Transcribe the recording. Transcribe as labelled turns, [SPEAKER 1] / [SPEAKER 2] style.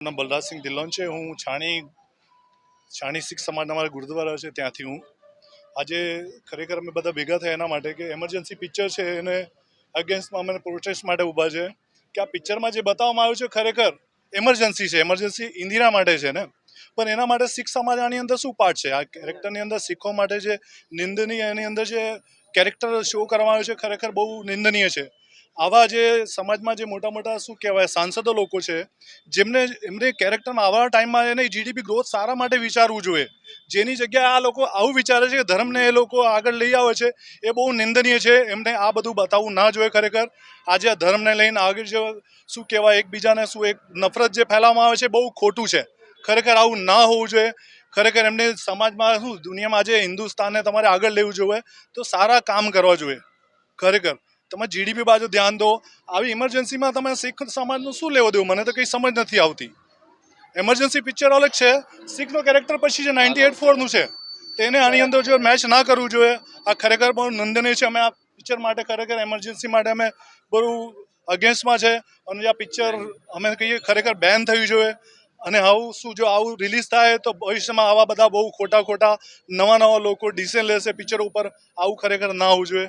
[SPEAKER 1] નામ બલરાજસિંહ ધિલ્લોન છે। હું છાણી શીખ સમાજના અમારા ગુરુદ્વારા છે ત્યાંથી હું આજે ખરેખર અમે બધા ભેગા થયા એના માટે કે એમરજન્સી પિક્ચર છે એને અગેન્સ્ટમાં અમે પ્રોટેસ્ટ માટે ઊભા છે કે આ પિક્ચરમાં જે બતાવવામાં આવ્યું છે ખરેખર એમરજન્સી છે। એમરજન્સી ઇન્દિરા માટે છે ને, પણ એના માટે શીખ સમાજ આની અંદર શું પાર્ટ છે? આ કેરેક્ટરની અંદર શીખો માટે જે નિંદનીય એની અંદર જે કેરેક્ટર શો કરવામાં આવ્યો છે ખરેખર બહુ નિંદનીય છે। આવા જે સમાજમાં જે મોટા મોટા શું કહેવાય સાંસદો લોકો છે એમને કેરેક્ટરમાં આવા ટાઈમમાં એને જીડીપી ગ્રોથ સારા માટે વિચારવું જોઈએ, જેની જગ્યાએ આ લોકો આવું વિચારે છે કે ધર્મને એ લોકો આગળ લઈ આવે છે એ બહુ નિંદનીય છે। એમને આ બધું બતાવવું ના જોઈએ। ખરેખર આજે આ ધર્મને લઈને આગળ જે શું કહેવાય એકબીજાને શું એક નફરત જે ફેલાવવામાં આવે છે બહુ ખોટું છે। ખરેખર આવું ના હોવું જોઈએ। ખરેખર એમને સમાજમાં શું દુનિયામાં આજે હિન્દુસ્તાનને તમારે આગળ લેવું જોઈએ તો સારા કામ કરવા જોઈએ। ખરેખર તમે જીડીપી બાજુ ધ્યાન દો। આવી ઇમરજન્સીમાં તમે શીખ સમાજનું શું લેવો દેવું મને તો કંઈ સમજ નથી આવતી। એમરજન્સી પિક્ચર અલગ છે, શીખનો કેરેક્ટર પછી જે 98-4નું છે તેને આની અંદર જો મેચ ના કરવું જોઈએ। આ ખરેખર બહુ નિંદનીય છે। અમે આ પિક્ચર માટે ખરેખર એમરજન્સી માટે અમે બહુ અગેન્સ્ટમાં છે અને આ પિક્ચર અમે કહીએ ખરેખર બેન થયું જોઈએ। અને આવું શું જો આવું રિલીઝ થાય તો ભવિષ્યમાં આવા બધા બહુ ખોટા નવા લોકો ડિસિઝન લેશે પિક્ચર ઉપર, આવું ખરેખર ના હોવું જોઈએ।